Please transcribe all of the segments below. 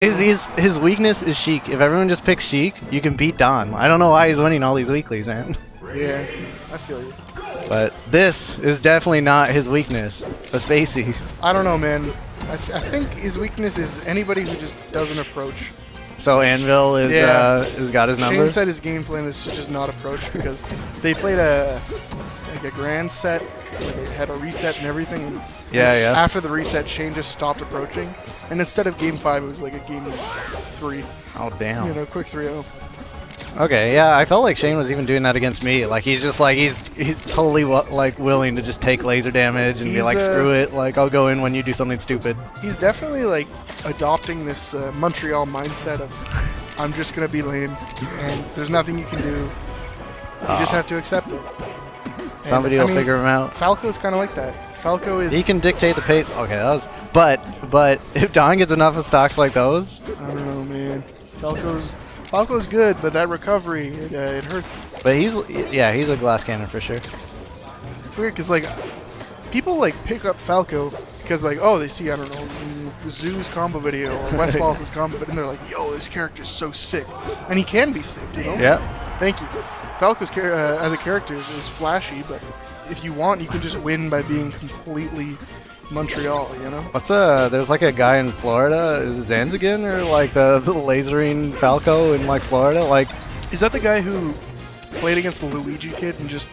His weakness is Sheik. If everyone just picks Sheik, you can beat Don. I don't know why he's winning all these weeklies, man. Yeah, I feel you. But this is definitely not his weakness. The Spacey. I don't know, man. I think his weakness is anybody who just doesn't approach. So Anvil is has got his number. Shane said his game plan is to just not approach because they played a grand set where they had a reset and everything. Yeah, yeah. After the reset, Shane just stopped approaching, and instead of game 5, it was like a game 3. Oh damn. You know, quick 3-0. Okay, yeah, I felt like Shane was even doing that against me. Like he's just like he's totally like willing to just take laser damage and be like, screw it, like I'll go in when you do something stupid. He's definitely like adopting this Montreal mindset of I'm just gonna be lame and there's nothing you can do. You just have to accept it. Somebody will figure him out. Falco's kind of like that. Falco is. He can dictate the pace. Okay, that was. But if Don gets enough of stocks like those, I don't know, man. Falco's good, but that recovery it hurts. But he's a glass cannon for sure. It's weird because like people like pick up Falco because like they see I don't know Zoo's combo video or Westfall's combo video and they're like, yo, this character's so sick, and he can be sick, you know? Yeah. Thank you. Falco's as a character is flashy, but if you want, you can just win by being completely Montreal, you know? There's like a guy in Florida, is it Zanzigan, or like the lasering Falco in like Florida? Like, is that the guy who played against the Luigi kid and just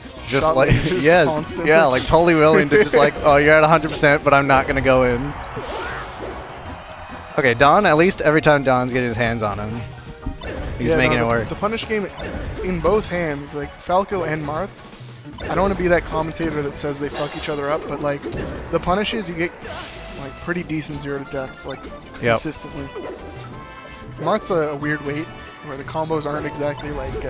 like, yes, constantly? Yeah, like totally willing to just like, oh, you're at 100%, but I'm not gonna go in. Okay, Don, at least every time Don's getting his hands on him, he's making it work. The punish game in both hands, like Falco and Marth, I don't want to be that commentator that says they fuck each other up, but like the punishes, you get like pretty decent 0 to deaths, like consistently. Marth's a weird weight where the combos aren't exactly like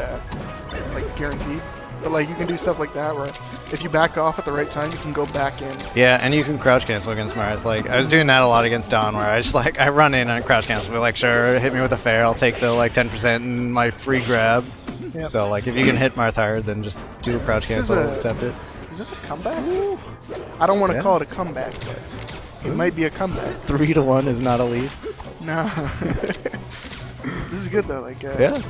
guaranteed, but like you can do stuff like that where if you back off at the right time, you can go back in. Yeah, and you can crouch cancel against Marth. Like I was doing that a lot against Don, where I just like I run in and crouch cancel, be like, sure, hit me with a fair, I'll take the like 10% and my free grab. Yep. So like if you can hit Marth hard, then just do a crouch cancel, accept it. Is this a comeback? Ooh. I don't want to call it a comeback, but it might be a comeback. 3-1 is not a lead. No. This is good though. Like yeah.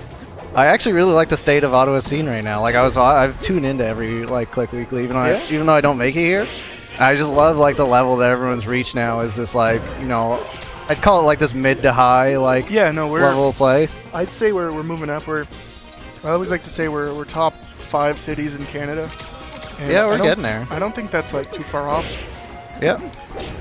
I actually really like the state of Ottawa's scene right now. Like I've tuned into every like Click Weekly, even though I don't make it here. I just love like the level that everyone's reached now. Is this like I'd call it like this mid to high like level of play. I'd say we're moving up. I always like to say we're top 5 cities in Canada. And yeah, we're getting there. I don't think that's like too far off. Yeah,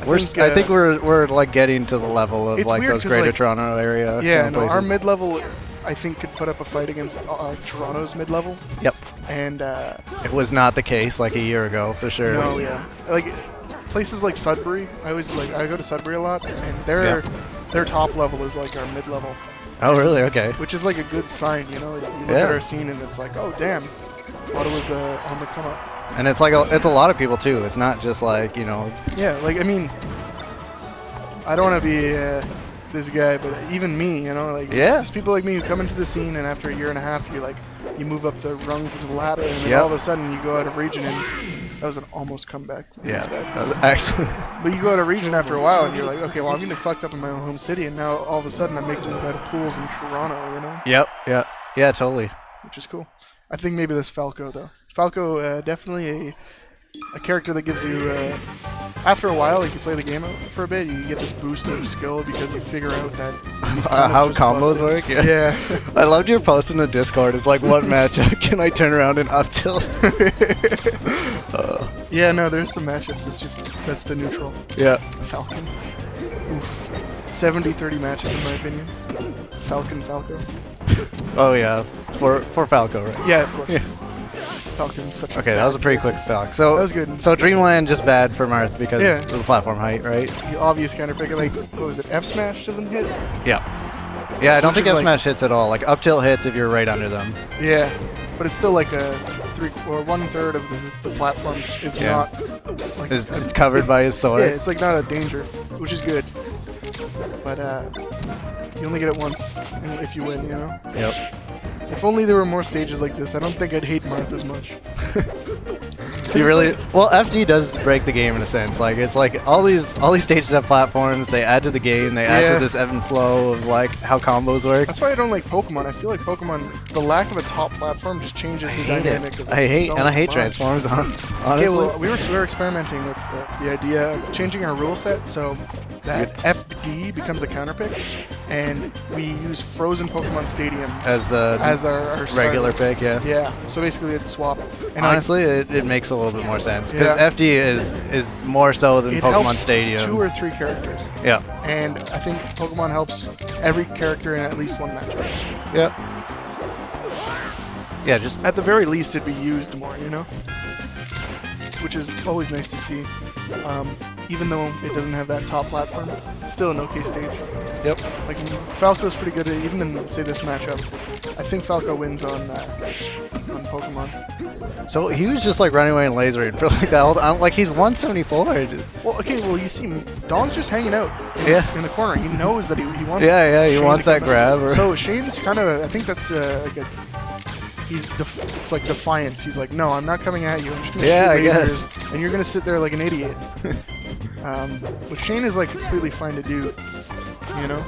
I think we're like getting to the level of like those Greater Toronto area. Yeah, no, our mid level I think could put up a fight against Toronto's mid level. Yep. And it was not the case like a year ago for sure. No, yeah, like places like Sudbury. I go to Sudbury a lot, and their top level is like our mid level. Oh, really? Okay. Which is like a good sign, you know. You look at our scene, and it's like, oh, damn, Ottawa's on the come up. And it's like it's a lot of people too. It's not just like Yeah, like I mean, I don't want to be this guy, but even me, like there's people like me who come into the scene, and after a year and a half, you move up the rungs of the ladder, and then all of a sudden you go out of region, and that was an almost comeback. Yeah, that was excellent. But you go out of region after a while, and you're like, okay, well, I'm getting fucked up in my own home city, and now all of a sudden I'm making better pools in Toronto, Yep, yeah, totally. Which is cool. I think maybe this Falco, though. Falco, definitely a character that gives you, after a while, like you play the game for a bit, you get this boost of skill because you figure out that how combos work. Yeah. I loved your post in the Discord. It's like, what matchup can I turn around and up tilt? Yeah, no, there's some matchups that's the neutral. Yeah. Falcon. Oof. 70-30 matchup in my opinion. Falco. Oh yeah, for Falco, right? Yeah, of course. Yeah. Falcon's such that was a pretty quick stock. So that was good. So Dreamland just bad for Marth because of the platform height, right? The obvious counter pick, like what was it? F smash doesn't hit. Yeah. Yeah, I don't think F smash hits at all. Like up tilt hits if you're right under them. Yeah, but it's still like a 1/3 of the platform is not. Like, it's covered by his sword. Yeah, it's like not a danger, which is good. But you only get it once if you win, Yep. If only there were more stages like this, I don't think I'd hate Marth as much. You really well. FD does break the game in a sense. Like it's like all these stages have platforms. They add to the game. They add to this ebb and flow of like how combos work. That's why I don't like Pokemon. I feel like Pokemon, the lack of a top platform just changes the dynamic. Of I hate so and I hate much. Transformers. Honestly, Okay, well, we were experimenting with the idea of changing our rule set so that FD becomes a counter pick, and we use Frozen Pokemon Stadium as our regular pick. Yeah. So basically, it'd swap. And honestly, it makes a little bit more sense because FD is more so than Pokemon Stadium. 2 or 3 characters. Yeah. And I think Pokemon helps every character in at least one matchup. Yep. Yeah, just at the very least, it'd be used more, you know, which is always nice to see. Even though it doesn't have that top platform, it's still an okay stage. Yep. Like Falco's pretty good at, even in say this matchup. I think Falco wins on Pokemon. So he was just like running away and lasering for like that whole time. Like he's 174. Well, okay, well you see, Don's just hanging out in the corner. He knows that he wants. Yeah, he Shane wants that grab. Or so Shane's kind of, I think that's like a. It's like defiance. He's like, no, I'm not coming at you. I'm just gonna shoot lasers, and you're gonna sit there like an idiot. But Shane is like completely fine to do, you know.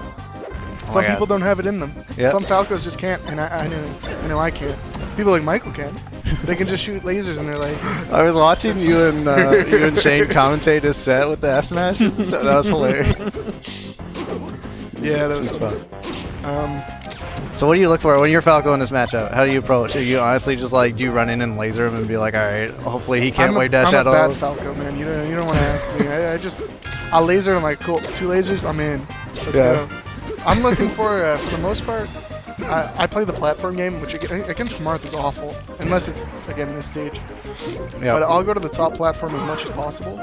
Some people don't have it in them. Yep. Some Falcos just can't, and I know I can't. People like Michael can. They can just shoot lasers, and they're like. I was watching you and Shane commentate his set with the S smashes. That was hilarious. Yeah, that was fun. So what do you look for when you're Falco in this matchup? How do you approach? Are you honestly just like, do you run in and laser him and be like, all right, hopefully he can't wave dash at all? I'm a bad Falco, man. You don't want to ask me. I'll laser and I'm like, cool, 2 lasers, I'm in. Let's go. I'm looking for the most part, I play the platform game, which against Marth is awful, unless it's, again, this stage. Yep. But I'll go to the top platform as much as possible.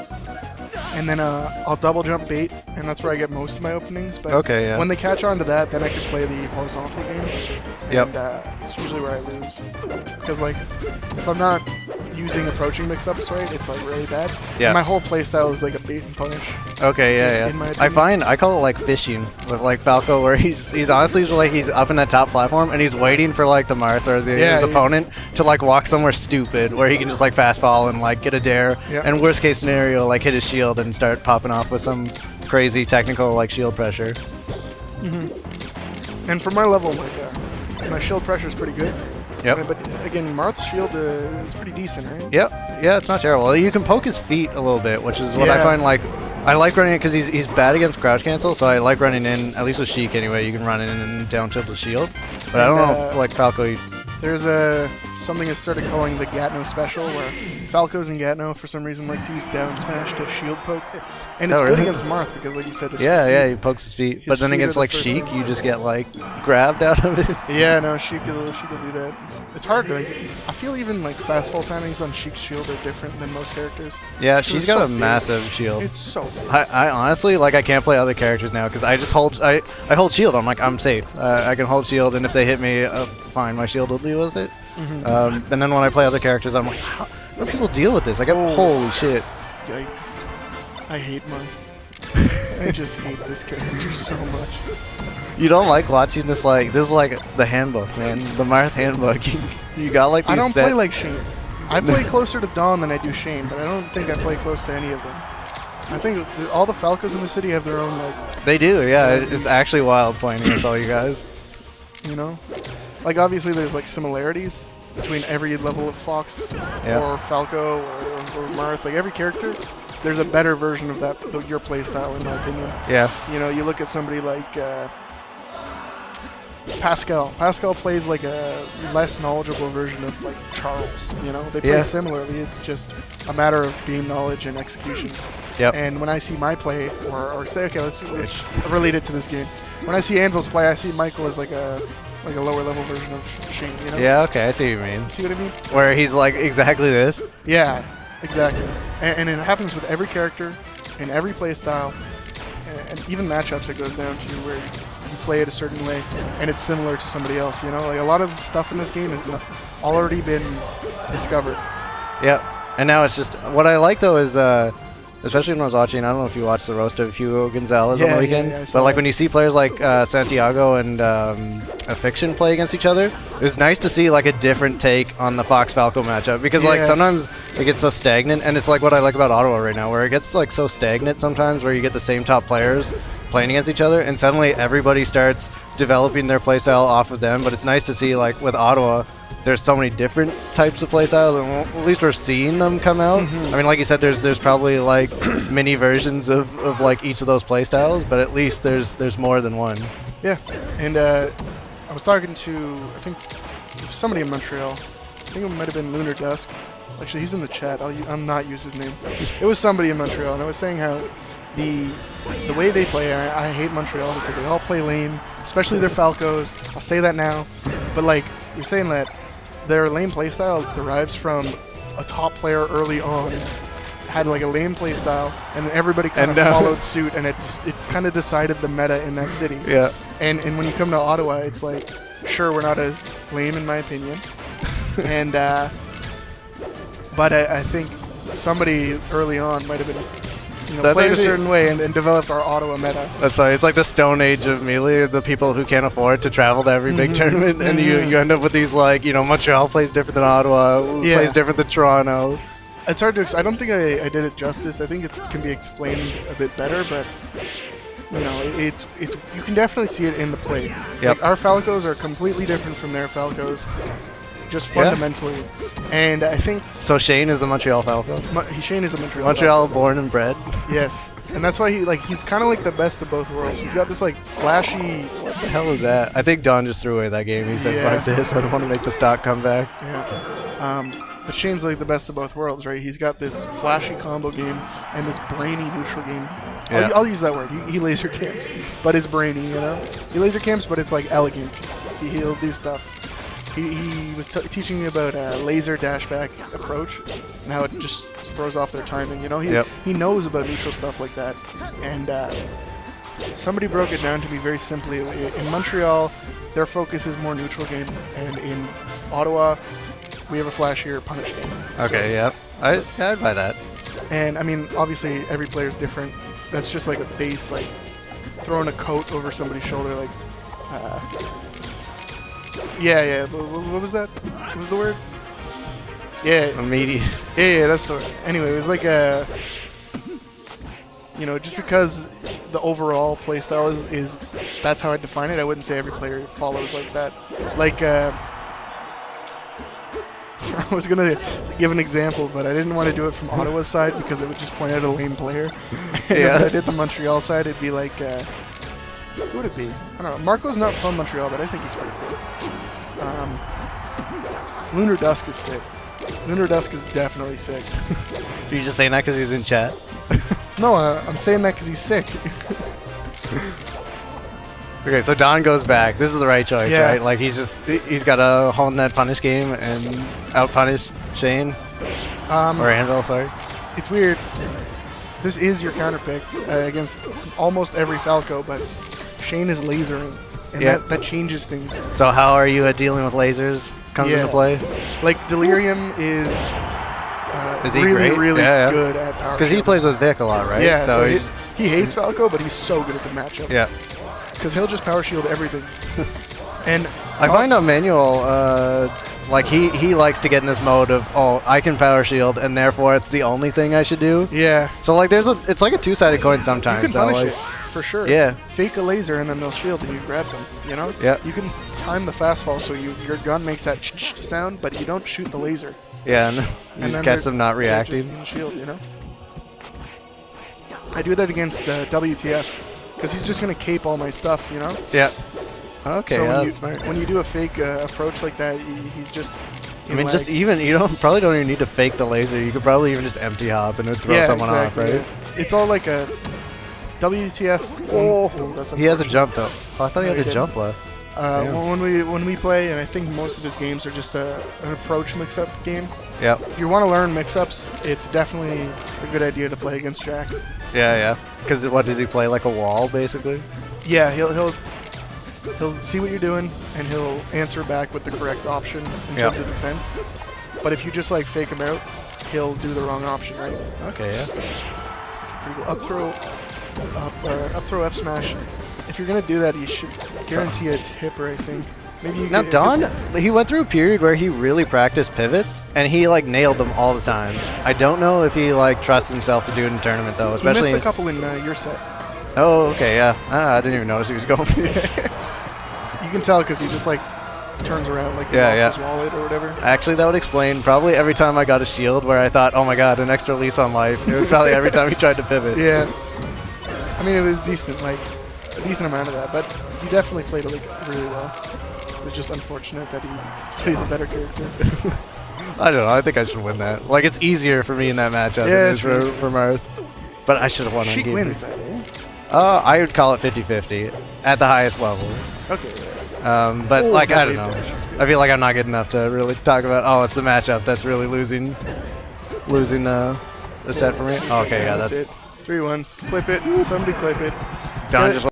And then I'll double jump bait, and that's where I get most of my openings. But when they catch on to that, then I can play the horizontal game. Yep. And it's usually where I lose. Because like, if I'm not using approaching mix-ups right, it's like really bad. Yeah. And my whole playstyle is like a bait and punish. Okay, yeah. I call it like fishing with like Falco, where he's honestly just like he's up in that top platform and he's waiting for like the Marth or his opponent to like walk somewhere stupid where he can just like fast fall and like get a dare. Yep. And worst case scenario, like hit his shield and start popping off with some crazy technical like shield pressure. Mm-hmm. And for my level, like my shield pressure is pretty good. Yep. But again, Marth's shield is pretty decent, right? Yep. Yeah, it's not terrible. You can poke his feet a little bit, which is what I find like. I like running in because he's bad against crouch cancel, so I like running in, at least with Sheik anyway, you can run in and down tilt the shield. But I don't know if like Falco... There's something I started calling the Gatno special, where Falcos and Gatno for some reason like to use down smash to shield poke. And it's good against Marth because like you said, he pokes his feet. But then against like Sheik, you just get like grabbed out of it. Yeah, no, Sheik will do that. It's hard to, like, I feel even like fast fall timings on Sheik's shield are different than most characters. Yeah, she's got a massive shield. It's so big. I honestly, like, I can't play other characters now because I just hold, I hold shield. I'm like, I'm safe. I can hold shield, and if they hit me, fine, my shield will deal with it. Mm-hmm. And then when I play other characters, I'm like, how do people deal with this? Like, holy shit. Yikes. I hate Marth. I just hate this character so much. You don't like watching this, like, this is like the handbook, man. The Marth handbook. You got like these I don't play like Shane. I play closer to Dawn than I do Shane, but I don't think I play close to any of them. I think all the Falcos in the city have their own, like... They do, yeah. It's actually wild playing against all you guys. You know? Like, obviously there's, like, similarities between every level of Fox or Falco or Marth. Like, every character, there's a better version of your playstyle, in my opinion. Yeah. You know, you look at somebody like... Pascal. Pascal plays like a less knowledgeable version of like Charles. You know, they play similarly. It's just a matter of game knowledge and execution. Yep. And when I see my play, or say, okay, let's relate it to this game. When I see Anvil's play, I see Michael as like a lower level version of Shane. You know? Yeah. Okay, I see what you mean. See what I mean? Where he's like exactly this. Yeah. Exactly. And it happens with every character, in every play style, and even matchups. It goes down to where you play it a certain way, and it's similar to somebody else. You know, like a lot of the stuff in this game has already been discovered. Yep. And now it's just what I like though is especially when I was watching, I don't know if you watched the roast of Hugo Gonzalez on the weekend, yeah, but like when you see players like Santiago and Fiction play against each other, it was nice to see like a different take on the Fox Falco matchup, because like sometimes it gets so stagnant, and it's like what I like about Ottawa right now, where it gets like so stagnant sometimes, where you get the same top players playing against each other, and suddenly everybody starts developing their playstyle off of them. But it's nice to see like with Ottawa, there's so many different types of playstyles, and at least we're seeing them come out. I mean, like you said, there's probably like mini versions of like each of those playstyles, but at least there's more than one. Yeah, and I was talking to, I think, somebody in Montreal. I think it might have been Lunar Dusk. Actually, he's in the chat. I'll not use his name. It was somebody in Montreal, and I was saying how the way they play, I hate Montreal because they all play lame, especially their Falcos. I'll say that now. But like, you're saying that their lame playstyle derives from a top player early on had like a lame playstyle, and everybody kind of followed suit, and it kind of decided the meta in that city. Yeah. And when you come to Ottawa, it's like, sure, we're not as lame in my opinion, and but I think somebody early on might have been, played a certain way and developed our Ottawa meta. That's right. It's like the Stone Age of Melee, the people who can't afford to travel to every big tournament, and you end up with these like, Montreal plays different than Ottawa, plays different than Toronto. It's hard to. I don't think I did it justice. I think it can be explained a bit better, but it's you can definitely see it in the play. Yep. Like, our Falcos are completely different from their Falcos, just fundamentally. And I think so. Shane is a Montreal Falco. Shane is a Montreal. Montreal, Falco. Born and bred. Yes, and that's why he's kind of like the best of both worlds. He's got this like flashy. What the hell is that? I think Don just threw away that game. He said, "Fuck this! I don't want to make the stock come back." Yeah. But Shane's like the best of both worlds, right? He's got this flashy combo game and this brainy neutral game. Yeah. I'll use that word. He laser camps, but it's brainy, He laser camps, but it's like elegant. He'll do stuff. He was teaching me about a laser dashback approach and how it just throws off their timing, He knows about neutral stuff like that. And somebody broke it down to me very simply. In Montreal, their focus is more neutral game, and in Ottawa, we have a flashier punish game. Okay, yep. I'd buy that. And I mean, obviously, every player is different. That's just like a base, like throwing a coat over somebody's shoulder, like. Yeah. What was that? What was the word? Yeah. Immediate. Yeah, that's the word. Anyway, it was like a. Just because the overall playstyle is that's how I define it. I wouldn't say every player follows like that. Like. I was going to give an example, but I didn't want to do it from Ottawa's side because it would just point out a lame player. If I did the Montreal side, it'd be like, who would it be? I don't know. Marco's not from Montreal, but I think he's pretty cool. Lunar Dusk is sick. Lunar Dusk is definitely sick. Are you just saying that because he's in chat? No, I'm saying that because he's sick. Okay, so Don goes back. This is the right choice, right? Like he's got to hone that punish game and out-punish Shane. Or Anvil, sorry. It's weird. This is your counter pick against almost every Falco, but Shane is lasering, and that changes things. So how are you at dealing with lasers comes into play? Like Delirium is he really, great? really good at power. Because he plays with Vic a lot, right? Yeah, so he hates Falco, but he's so good at the matchup. Yeah. Because he'll just power shield everything. And I find Emmanuel, like he likes to get in this mode of, I can power shield, and therefore it's the only thing I should do. Yeah. So like it's like a two-sided coin sometimes. You can punish it, for sure. Yeah. Fake a laser and then they'll shield and you grab them, Yeah. You can time the fast fall so your gun makes that sound, but you don't shoot the laser. Yeah, and you just catch them not reacting. Just shield, I do that against WTF. Because he's just going to cape all my stuff, Yeah. Okay, so that's smart. When you do a fake approach like that, he's just... I mean, you probably don't even need to fake the laser. You could probably even just empty hop and throw someone off, right? Yeah. It's all like a WTF. He has a jump, though. Oh, I thought he had a jump left. When we play, and I think most of his games are just an approach mix-up game. Yeah. If you want to learn mix-ups, it's definitely a good idea to play against Jack. Yeah. Because what does he play, like a wall, basically? Yeah, he'll see what you're doing and he'll answer back with the correct option in terms of defense. But if you just like fake him out, he'll do the wrong option, right? Okay, yeah. pretty cool. Up throw, F smash. If you're gonna do that, you should guarantee a tipper, I think. Maybe you now Don, he went through a period where he really practiced pivots, and he like nailed them all the time. I don't know if he like trusts himself to do it in tournament though, especially. He missed a couple in your set. Oh, okay, yeah. I didn't even notice he was going for it. You can tell because he just like turns around like he lost his wallet or whatever. Actually, that would explain probably every time I got a shield where I thought, oh my god, an extra lease on life. It was probably every time he tried to pivot. Yeah. I mean, it was decent, like a decent amount of that, but he definitely played it like really well. It was just unfortunate that he plays a better character. I don't know. I think I should win that. Like, it's easier for me in that matchup than it is for Marth. But I should have won on game. She wins that, eh? I would call it 50-50 at the highest level. Okay. But like, I don't know. I feel like I'm not good enough to really talk about. Oh, it's the matchup that's really losing the set for me. Oh, okay, yeah, that's it. 3-1. Clip it. Somebody clip it. Don just